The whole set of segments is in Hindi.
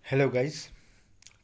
Hello guys.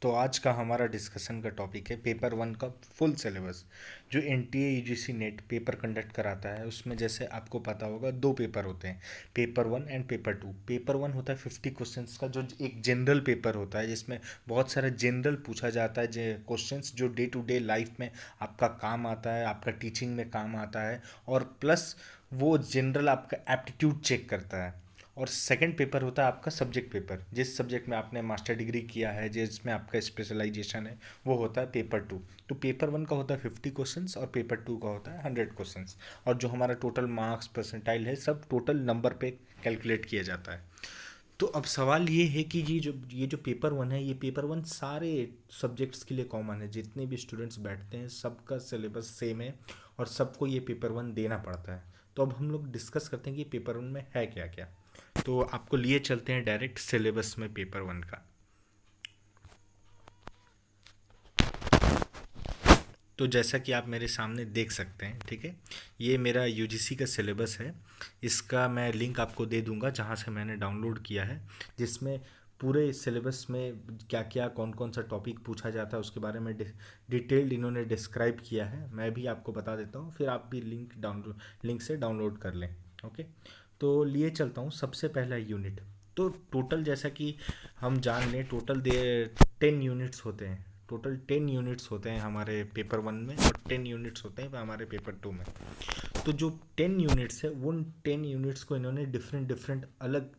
तो आज का हमारा डिस्कशन का टॉपिक है पेपर वन का फुल सिलेबस। जो NTA UGC net paper conduct कराता है उसमें जैसे आपको पता होगा दो पेपर होते हैं, paper one and paper two. Paper one होता है 50 क्वेश्चंस का, जो एक जनरल पेपर होता है जिसमें बहुत सारा जनरल पूछा जाता है, क्वेश्चंस जो डे टू डे लाइफ में आपका काम आता है, आपका टीचिंग में काम आता है। और प्लस वो जनरल आपका एप्टीट्यूड चेक करता है। और सेकंड पेपर होता है आपका सब्जेक्ट पेपर, जिस सब्जेक्ट में आपने मास्टर डिग्री किया है, जिसमें आपका स्पेशलाइजेशन है, वो होता है पेपर टू। तो पेपर वन का होता है 50 क्वेश्चंस और पेपर टू का होता है 100 क्वेश्चंस। और जो हमारा टोटल मार्क्स परसेंटाइल है सब टोटल नंबर पे कैलकुलेट किया जाता है। तो अब सवाल ये है कि ये जो पेपर वन है, ये पेपर वन सारे सब्जेक्ट्स के लिए कॉमन है। जितने भी स्टूडेंट्स बैठते हैं सबका सिलेबस सेम है और सबको ये पेपर वन देना पड़ता है। तो अब हम लोग डिस्कस करते हैं कि पेपर वन में है क्या क्या। तो आपको लिए चलते हैं डायरेक्ट सिलेबस में पेपर वन का। तो जैसा कि आप मेरे सामने देख सकते हैं, ठीक है, ये मेरा यूजीसी का सिलेबस है। इसका मैं लिंक आपको दे दूंगा जहाँ से मैंने डाउनलोड किया है, जिसमेन पूरे सिलेबस में क्या क्या कौन कौन सा टॉपिक पूछा जाता है उसके बारे में डिटेल्ड इन्होंने डिस्क्राइब किया है। मैं भी आपको बता देता हूँ, फिर आप भी लिंक से डाउनलोड कर लें। ओके। तो लिए चलता हूँ सबसे पहला यूनिट। तो टोटल जैसा कि हम जान लें, टोटल दे 10 यूनिट्स होते हैं। टोटल 10 यूनिट्स होते हैं हमारे पेपर वन में और 10 यूनिट्स होते हैं हमारे पेपर टू में। तो जो 10 यूनिट्स है उन 10 यूनिट्स को इन्होंने डिफरेंट डिफरेंट अलग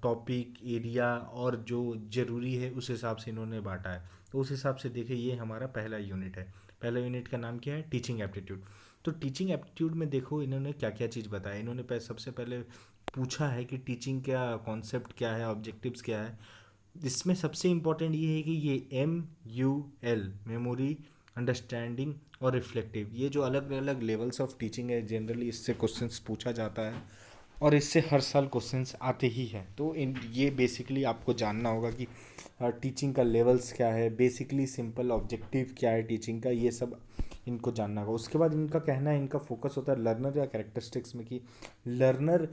टॉपिक एरिया और जो ज़रूरी है उस हिसाब से इन्होंने बांटा है। तो उस हिसाब से देखिए, ये हमारा पहला यूनिट है। पहला यूनिट का नाम क्या है? Teaching aptitude. तो टीचिंग एप्टीट्यूड में देखो इन्होंने क्या क्या चीज़ बताया। इन्होंने सबसे पहले पूछा है कि टीचिंग क्या कॉन्सेप्ट क्या है, ऑब्जेक्टिव्स क्या है। इसमें सबसे इम्पोर्टेंट ये है कि ये MUL मेमोरी, अंडरस्टैंडिंग और रिफ्लेक्टिव, ये जो अलग अलग लेवल्स ऑफ टीचिंग है, जनरली इससे क्वेश्चंस पूछा जाता है और इससे हर साल क्वेश्चंस आते ही हैं। तो इन ये बेसिकली आपको जानना होगा कि टीचिंग का लेवल्स क्या है, बेसिकली सिंपल ऑब्जेक्टिव क्या है टीचिंग का, ये सब इनको जानना होगा। उसके बाद इनका कहना है, इनका फोकस होता है लर्नर या कैरेक्टरिस्टिक्स में, कि लर्नर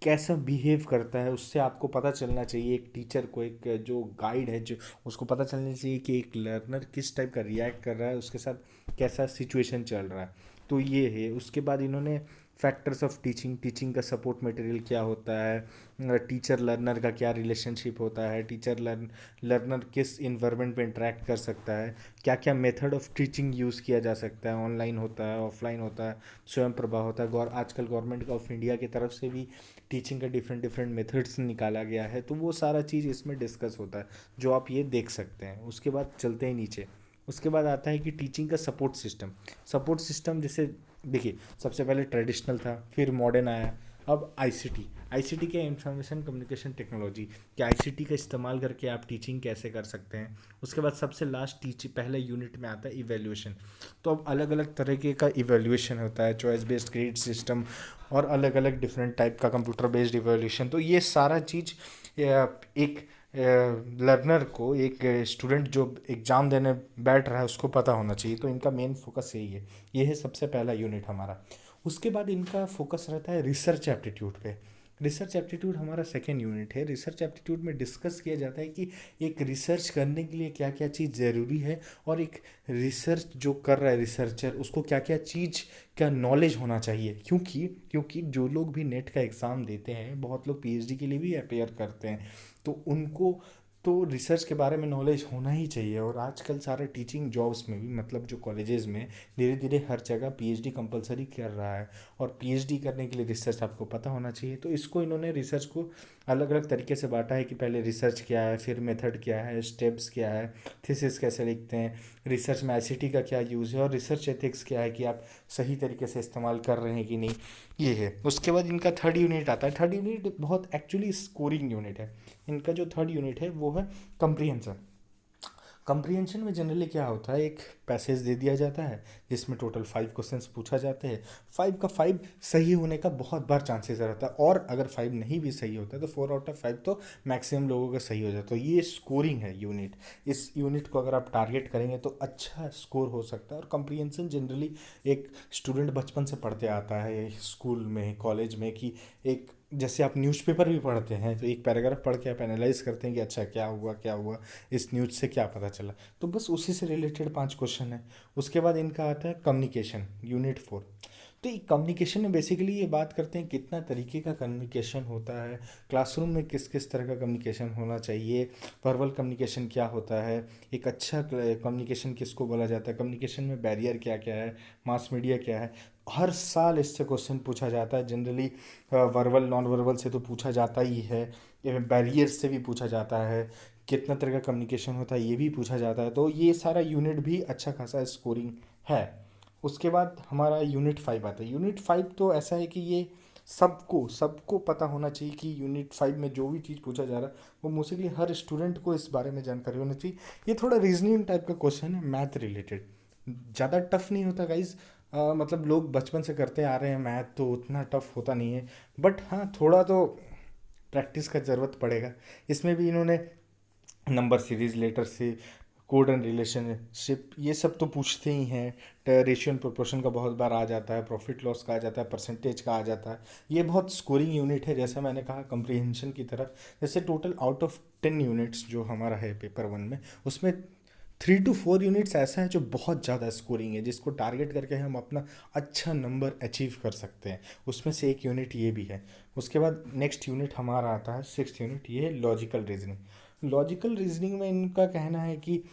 कैसा बिहेव करता है उससे आपको पता चलना चाहिए। एक टीचर को, एक जो गाइड है, जो उसको पता चलना चाहिए कि एक लर्नर किस टाइप का रिएक्ट कर रहा है, उसके साथ कैसा सिचुएशन चल रहा है। तो ये है। उसके बाद इन्होंने फैक्टर्स ऑफ टीचिंग, टीचिंग का सपोर्ट मटेरियल क्या होता है, टीचर लर्नर का क्या रिलेशनशिप होता है, टीचर लर्नर किस इन्वायरमेंट में इंटरेक्ट कर सकता है, क्या क्या मेथड ऑफ टीचिंग यूज़ किया जा सकता है, ऑनलाइन होता है, ऑफलाइन होता है, स्वयं प्रभा होता है। आजकल गवर्नमेंट ऑफ इंडिया की तरफ से भी टीचिंग का डिफरेंट डिफरेंट मेथड्स निकाला गया है। तो वो सारा चीज़ इसमें डिस्कस होता है, जो आप ये देख सकते हैं। उसके बाद चलते हैं नीचे। उसके बाद आता है कि टीचिंग का सपोर्ट सिस्टम। सपोर्ट सिस्टम जैसे देखिए, सबसे पहले ट्रेडिशनल था, फिर मॉडर्न आया, अब आईसीटी। आईसीटी क्या, इंफॉर्मेशन कम्युनिकेशन टेक्नोलॉजी, कि आईसीटी का इस्तेमाल करके आप टीचिंग कैसे कर सकते हैं। उसके बाद सबसे लास्ट टीचिंग पहले यूनिट में आता है इवेल्यूएशन। तो अब अलग अलग तरीके का इवेल्यूएशन होता है, चॉइस बेस्ड ग्रेड सिस्टम और अलग अलग डिफरेंट टाइप का कंप्यूटर बेस्ड इवेल्यूएशन। तो ये सारा चीज़ एक लर्नर को, एक स्टूडेंट जो एग्ज़ाम देने बैठ रहा है उसको पता होना चाहिए। तो इनका मेन फोकस यही है। ये है सबसे पहला यूनिट हमारा। उसके बाद इनका फोकस रहता है रिसर्च एप्टीट्यूड पे। रिसर्च एप्टीट्यूड हमारा सेकेंड यूनिट है। रिसर्च एप्टीट्यूड में डिस्कस किया जाता है कि एक रिसर्च करने के लिए क्या क्या चीज़ ज़रूरी है, और एक रिसर्च जो कर रहा है रिसर्चर, उसको क्या क्या चीज़ का नॉलेज होना चाहिए। क्योंकि क्योंकि जो लोग भी नेट का एग्ज़ाम देते हैं, बहुत लोग पीएचडी के लिए भी अपेयर करते हैं, तो उनको तो रिसर्च के बारे में नॉलेज होना ही चाहिए। और आजकल सारे टीचिंग जॉब्स में भी, मतलब जो कॉलेजेस में धीरे धीरे हर जगह पीएचडी कंपलसरी कर रहा है, और पीएचडी करने के लिए रिसर्च आपको पता होना चाहिए। तो इसको इन्होंने रिसर्च को अलग अलग तरीके से बांटा है कि पहले रिसर्च क्या है, फिर मेथड क्या है, स्टेप्स क्या है, थीसिस कैसे लिखते हैं, रिसर्च में आईसीटी का क्या यूज़ है, और रिसर्च एथिक्स क्या है कि आप सही तरीके से इस्तेमाल कर रहे हैं कि नहीं। ये है। उसके बाद इनका थर्ड यूनिट आता है। थर्ड यूनिट बहुत एक्चुअली स्कोरिंग यूनिट है। इनका जो थर्ड यूनिट है वो है कंप्रीहेंशन। कंप्रीहेंशन में जनरली क्या होता है, एक पैसेज दे दिया जाता है जिसमें टोटल 5 क्वेश्चंस पूछा जाते हैं। 5 का 5 सही होने का बहुत बार चांसेस रहता है, और अगर 5 नहीं भी सही होता है तो 4 आउट ऑफ 5 तो मैक्सिमम लोगों का सही हो जाता है। तो ये स्कोरिंग है यूनिट। इस यूनिट को अगर आप टारगेट करेंगे तो अच्छा स्कोर हो सकता है। और कंप्रीहेंशन जनरली एक स्टूडेंट बचपन से पढ़ते आता है स्कूल में, कॉलेज में, कि एक जैसे आप न्यूज़पेपर भी पढ़ते हैं तो एक पैराग्राफ पढ़ के आप एनालाइज करते हैं कि अच्छा क्या हुआ, इस न्यूज़ से क्या पता चला। तो बस उसी से रिलेटेड 5 क्वेश्चन है। उसके बाद इनका आता है कम्युनिकेशन, यूनिट 4। तो ये कम्युनिकेशन में बेसिकली ये बात करते हैं कितना तरीके का कम्युनिकेशन होता है, क्लासरूम में किस किस तरह का कम्युनिकेशन होना चाहिए, वर्बल कम्युनिकेशन क्या होता है, एक अच्छा कम्युनिकेशन किसको बोला जाता है, कम्युनिकेशन में बैरियर क्या क्या है, मास मीडिया क्या है। हर साल इससे क्वेश्चन पूछा जाता है जनरली। वर्बल नॉन वर्बल से तो पूछा जाता ही है, बैरियर से भी पूछा जाता है, कितना तरह का कम्युनिकेशन होता है ये भी पूछा जाता है। तो ये सारा यूनिट भी अच्छा खासा स्कोरिंग है। उसके बाद हमारा यूनिट 5 आता है। यूनिट 5 तो ऐसा है कि ये सबको सबको पता होना चाहिए कि यूनिट 5 में जो भी चीज़ पूछा जा रहा है वो मोस्टली हर स्टूडेंट को इस बारे में जानकारी होनी चाहिए। ये थोड़ा रीजनिंग टाइप का क्वेश्चन है, मैथ रिलेटेड, ज़्यादा टफ नहीं होता गाइज। मतलब लोग बचपन से करते आ रहे हैं, मैथ तो उतना टफ होता नहीं है, बट हाँ थोड़ा तो प्रैक्टिस का ज़रूरत पड़ेगा। इसमें भी इन्होंने नंबर सीरीज, लेटर से, कोड एंड रिलेशनशिप, ये सब तो पूछते ही हैं। रेशियो एंड प्रोपोर्शन का बहुत बार आ जाता है, प्रॉफिट लॉस का आ जाता है, परसेंटेज का आ जाता है। ये बहुत स्कोरिंग यूनिट है, जैसा मैंने कहा कंप्रीहेंशन की तरफ। जैसे टोटल आउट ऑफ 10 यूनिट्स जो हमारा है पेपर 1 में, उसमें 3 to 4 यूनिट्स ऐसा है जो बहुत ज़्यादा स्कोरिंग है, जिसको टारगेट करके हम अपना अच्छा नंबर अचीव कर सकते हैं। उसमें से एक यूनिट ये भी है। उसके बाद नेक्स्ट यूनिट हमारा आता है 6th यूनिट, ये है लॉजिकल रीजनिंग। लॉजिकल रीजनिंग में इनका कहना है कि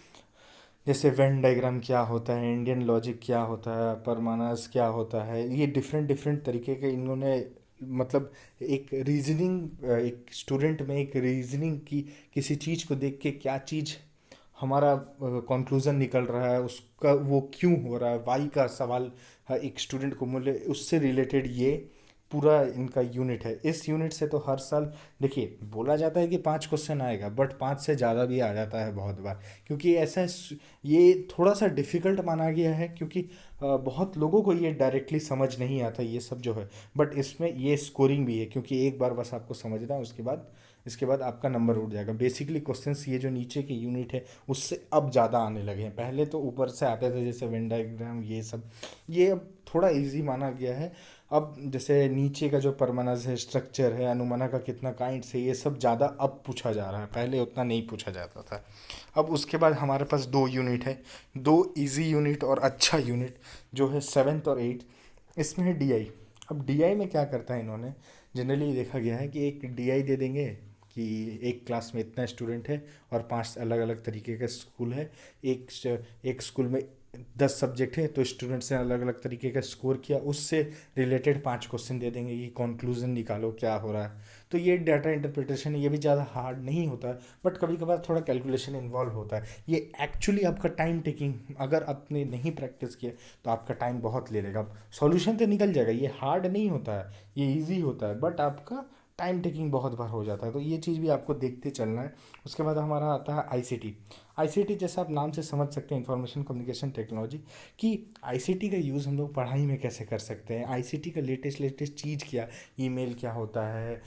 जैसे वेन डायग्राम क्या होता है, इंडियन लॉजिक क्या होता है, परमानास क्या होता है, ये डिफरेंट डिफरेंट तरीके के इन्होंने, मतलब एक रीजनिंग, एक स्टूडेंट में एक रीजनिंग की किसी चीज़ को देख के क्या चीज़ हमारा कंक्लूजन निकल रहा है, उसका वो क्यों हो रहा है, वाई का सवाल एक स्टूडेंट को मिले, उससे रिलेटेड ये पूरा इनका यूनिट है। इस यूनिट से तो हर साल, देखिए बोला जाता है कि 5 क्वेश्चन आएगा, बट 5 से ज़्यादा भी आ जाता है बहुत बार, क्योंकि ऐसा ये थोड़ा सा डिफ़िकल्ट माना गया है, क्योंकि बहुत लोगों को ये डायरेक्टली समझ नहीं आता ये सब जो है। बट इसमें ये स्कोरिंग भी है, क्योंकि एक बार बस आपको समझना है, उसके बाद इसके बाद आपका नंबर उठ जाएगा। बेसिकली क्वेश्चंस ये जो नीचे के यूनिट है उससे अब ज़्यादा आने लगे हैं, पहले तो ऊपर से आते थे जैसे वेन डायग्राम ये सब, ये अब थोड़ा इजी माना गया है। अब जैसे नीचे का जो परमाणु है, स्ट्रक्चर है, अनुमाना का कितना काइंड्स है, ये सब ज़्यादा अब पूछा जा रहा है, पहले उतना नहीं पूछा जाता था। अब उसके बाद हमारे पास 2 यूनिट है, 2 इजी यूनिट और अच्छा यूनिट, जो है 7th और 8th। इसमें है डीआई। अब डीआई में क्या करता है इन्होंने, जनरली देखा गया है कि एक डीआई दे देंगे कि एक क्लास में इतना स्टूडेंट है और 5 अलग अलग तरीके का स्कूल है, एक स्कूल में 10 सब्जेक्ट है, तो स्टूडेंट्स ने अलग अलग तरीके का स्कोर किया, उससे रिलेटेड 5 क्वेश्चन दे देंगे कि कंक्लूजन निकालो क्या हो रहा है। तो ये डाटा इंटरप्रिटेशन है, ये भी ज़्यादा हार्ड नहीं होता है, बट कभी कभार थोड़ा कैलकुलेशन इन्वॉल्व होता है। ये एक्चुअली आपका टाइम टेकिंग, अगर आपने नहीं प्रैक्टिस किया तो आपका टाइम बहुत ले लेगा। सॉल्यूशन तो निकल जाएगा, ये हार्ड नहीं होता है, ये ईजी होता है, बट आपका टाइम टेकिंग बहुत बार हो जाता है, तो ये चीज़ भी आपको देखते चलना है। उसके बाद हमारा आता है आईसीटी। आईसीटी जैसा आप नाम से समझ सकते हैं, इंफॉर्मेशन कम्युनिकेशन टेक्नोलॉजी, कि आईसीटी का यूज़ हम लोग पढ़ाई में कैसे कर सकते हैं, आईसीटी का लेटेस्ट लेटेस्ट चीज़ क्या, ईमेल क्या होता है,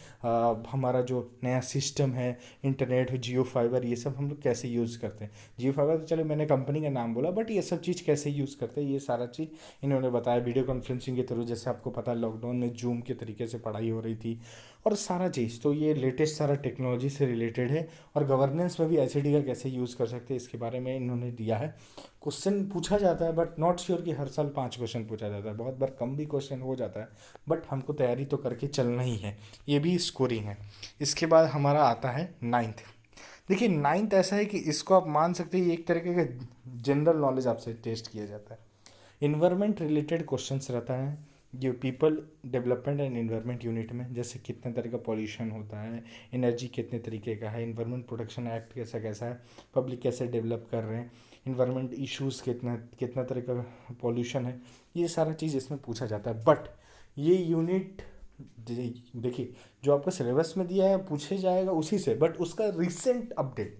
हमारा जो नया सिस्टम है, इंटरनेट, जियो फाइबर, ये सब हम लोग कैसे यूज़ करते हैं। जियो फाइबर तो चलो मैंने कंपनी का नाम बोला, बट ये सब चीज़ कैसे यूज़ करते हैं ये सारा चीज़ इन्होंने बताया। वीडियो कॉन्फ्रेंसिंग के थ्रू, जैसे आपको पता है लॉकडाउन में जूम के तरीके से पढ़ाई हो रही थी, और सारा चीज़ तो ये लेटेस्ट सारा टेक्नोलॉजी से रिलेटेड है। और गवर्नेंस में भी आईसीटी का कैसे यूज़ कर सकते हैं इसके बारे में इन्होंने दिया है। क्वेश्चन पूछा जाता है, बट नॉट श्योर कि हर साल 5 क्वेश्चन पूछा जाता है, बहुत बार कम भी क्वेश्चन हो जाता है, बट हमको तैयारी तो करके चलना ही है। ये भी स्कोरिंग है। इसके बाद हमारा आता है 9th। देखिए 9th ऐसा है कि इसको आप मान सकते हैं, ये एक तरीके का जनरल नॉलेज आपसे टेस्ट किया जाता है। इन्वायरमेंट रिलेटेड क्वेश्चंस रहता है, जो people development and environment unit में, जैसे कितने तरह का पॉल्यूशन होता है, एनर्जी कितने तरीके का है, इन्वायरमेंट प्रोटेक्शन एक्ट कैसा कैसा है, पब्लिक कैसे डेवलप कर रहे हैं, इन्वायरमेंट इश्यूज़ कितना कितना तरह का पॉल्यूशन है, ये सारा चीज़ इसमें पूछा जाता है। बट ये यूनिट देखिए जो आपका सिलेबस में दिया है पूछे जाएगा उसी से, बट उसका रिसेंट अपडेट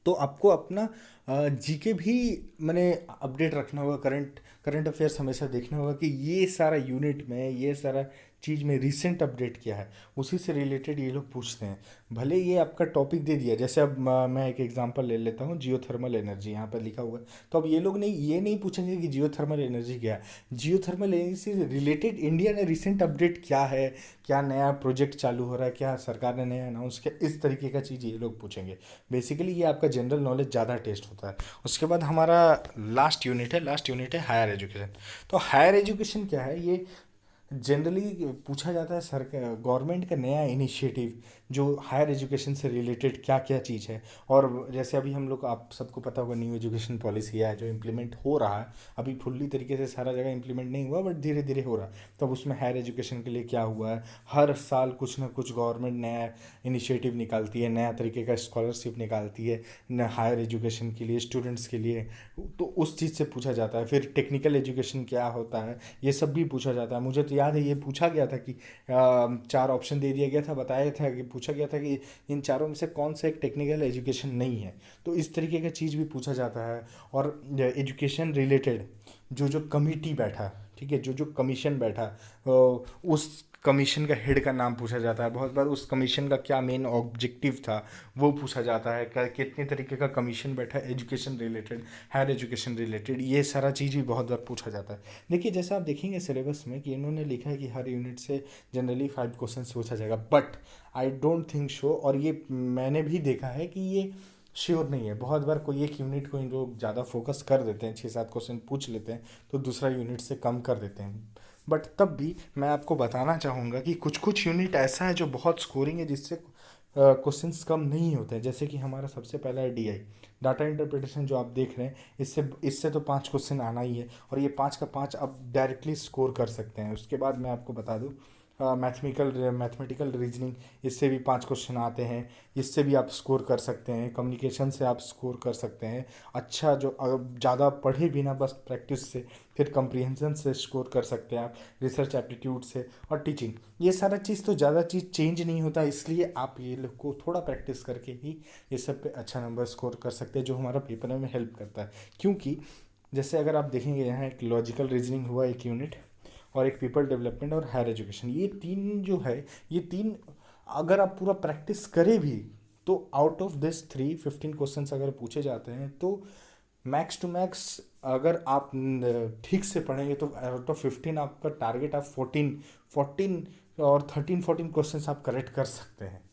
तो आपको अपना जीके भी मैंने अपडेट रखना होगा, करंट करंट अफेयर्स हमेशा देखना होगा कि ये सारा यूनिट में, ये सारा चीज़ में रिसेंट अपडेट क्या है, उसी से रिलेटेड ये लोग पूछते हैं। भले ये आपका टॉपिक दे दिया, जैसे अब मैं एक एग्जांपल ले लेता हूँ, जियोथर्मल एनर्जी यहाँ पर लिखा हुआ है। तो अब ये लोग नहीं, ये नहीं पूछेंगे कि जियोथर्मल एनर्जी क्या है, जियोथर्मल एनर्जी से रिलेटेड इंडिया ने रिसेंट अपडेट क्या है, क्या नया प्रोजेक्ट चालू हो रहा है, क्या सरकार ने नया अनाउंस किया, इस तरीके का चीज़ ये लोग पूछेंगे। बेसिकली ये आपका जनरल नॉलेज ज़्यादा टेस्ट होता है। उसके बाद हमारा लास्ट यूनिट है हायर एजुकेशन। तो हायर एजुकेशन क्या है, ये जनरली पूछा जाता है सर, गवर्नमेंट का नया इनिशिएटिव जो हायर एजुकेशन से रिलेटेड क्या क्या चीज़ है। और जैसे अभी हम लोग, आप सबको पता होगा, न्यू एजुकेशन पॉलिसी है जो इम्प्लीमेंट हो रहा है। अभी फुल्ली तरीके से सारा जगह इम्प्लीमेंट नहीं हुआ, बट धीरे धीरे हो रहा है। तो अब उसमें हायर एजुकेशन के लिए क्या हुआ है, हर साल कुछ ना कुछ गवर्नमेंट नया इनिशिएटिव निकालती है, नया तरीके का स्कॉलरशिप निकालती है न हायर एजुकेशन के लिए, स्टूडेंट्स के लिए। तो उस चीज़ से पूछा जाता है। फिर टेक्निकल एजुकेशन क्या होता है, ये सब भी पूछा जाता है। मुझे तो याद है ये पूछा गया था कि चार ऑप्शन दे दिया गया था, बताया था कि पूछा गया था कि इन चारों में से कौन सा एक टेक्निकल एजुकेशन नहीं है। तो इस तरीके का चीज़ भी पूछा जाता है। और एजुकेशन रिलेटेड जो जो कमिटी बैठा, ठीक है, जो जो कमीशन बैठा, उस कमीशन का हेड का नाम पूछा जाता है। बहुत बार उस कमीशन का क्या मेन ऑब्जेक्टिव था वो पूछा जाता है। कितने तरीके का कमीशन बैठा education related, higher education related, ये सारा चीज़ भी बहुत बार पूछा जाता है। देखिए जैसा आप देखेंगे सिलेबस में कि इन्होंने लिखा है कि हर यूनिट से जनरली 5 क्वेश्चन पूछा जाएगा, but I don't think so. और ये मैंने भी देखा है कि ये श्योर नहीं है। बहुत बार कोई एक यूनिट को इन लोग ज़्यादा फोकस कर देते हैं, 6-7 क्वेश्चन पूछ लेते हैं, तो दूसरा यूनिट से कम कर देते हैं। बट तब भी मैं आपको बताना चाहूँगा कि कुछ कुछ यूनिट ऐसा है जो बहुत स्कोरिंग है, जिससे क्वेश्चंस कम नहीं होते हैं। जैसे कि हमारा सबसे पहला है डीआई, डाटा इंटरप्रिटेशन, जो आप देख रहे हैं, इससे इससे तो 5 क्वेश्चन आना ही है, और ये 5 का 5 आप डायरेक्टली स्कोर कर सकते हैं। उसके बाद मैं आपको बता दूँ, मैथमेटिकल रीजनिंग, इससे भी 5 क्वेश्चन आते हैं, इससे भी आप स्कोर कर सकते हैं। कम्युनिकेशन से आप स्कोर कर सकते हैं अच्छा, जो ज़्यादा पढ़े बिना बस प्रैक्टिस से। फिर कंप्रीहेंशन से स्कोर कर सकते हैं आप, रिसर्च एप्टीट्यूड से, और टीचिंग। ये सारा चीज़ तो ज़्यादा चीज़ चेंज नहीं होता, इसलिए आप ये लोग को थोड़ा प्रैक्टिस करके ही ये सब पे अच्छा नंबर स्कोर कर सकते हैं, जो हमारा पेपर में हेल्प करता है। क्योंकि जैसे अगर आप देखेंगे, यहाँ एक लॉजिकल रीजनिंग हुआ एक यूनिट, और एक पीपल डेवलपमेंट और हायर एजुकेशन, ये तीन जो है, ये तीन अगर आप पूरा प्रैक्टिस करें भी, तो आउट ऑफ दिस 15 क्वेश्चंस अगर पूछे जाते हैं, तो मैक्स टू मैक्स अगर आप ठीक से पढ़ेंगे तो आउट ऑफ 15 आपका टारगेट, आप 14 और 13-14 क्वेश्चंस आप करेक्ट कर सकते हैं।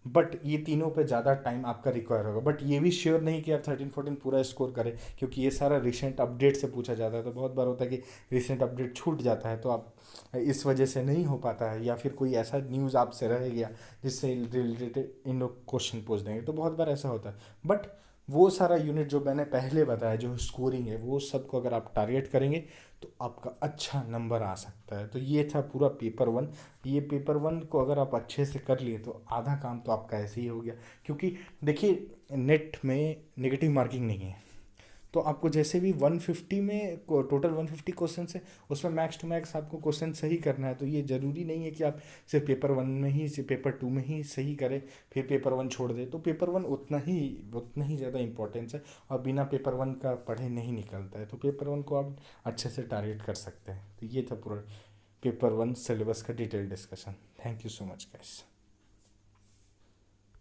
बट ये तीनों पे ज़्यादा टाइम आपका रिक्वायर होगा। बट ये भी श्योर नहीं कि आप 13-14 पूरा स्कोर करें, क्योंकि ये सारा रिसेंट अपडेट से पूछा जाता है। तो बहुत बार होता है कि रिसेंट अपडेट छूट जाता है, तो आप इस वजह से नहीं हो पाता है, या फिर कोई ऐसा न्यूज़ आपसे रह गया जिससे रिलेटेड इन लोग क्वेश्चन पूछ देंगे, तो बहुत बार ऐसा होता है। बट वो सारा यूनिट जो मैंने पहले बताया, जो स्कोरिंग है, वो सबको अगर आप टारगेट करेंगे तो आपका अच्छा नंबर आ सकता है। तो ये था पूरा पेपर 1। ये पेपर 1 को अगर आप अच्छे से कर लिए तो आधा काम तो आपका ऐसे ही हो गया। क्योंकि देखिए, नेट में नेगेटिव मार्किंग नहीं है, तो आपको जैसे भी 150 में टोटल 150 क्वेश्चन है, उसमें मैक्स टू मैक्स आपको क्वेश्चन सही करना है। तो ये ज़रूरी नहीं है कि आप सिर्फ पेपर 1 में ही, सिर्फ पेपर 2 में ही सही करें, फिर पेपर 1 छोड़ दें। तो पेपर 1 उतना ही ज़्यादा इंपॉर्टेंस है, और बिना पेपर 1 का पढ़े नहीं निकलता है। तो पेपर 1 को आप अच्छे से टारगेट कर सकते हैं। तो ये था पूरा पेपर 1 सिलेबस का detail discussion. Thank you so much guys.